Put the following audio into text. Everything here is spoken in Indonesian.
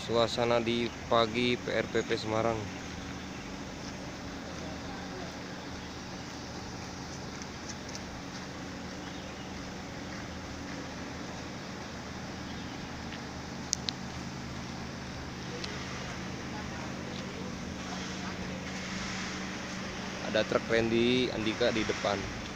Suasana di pagi PRPP Semarang. Ada truk Randy Andika di depan.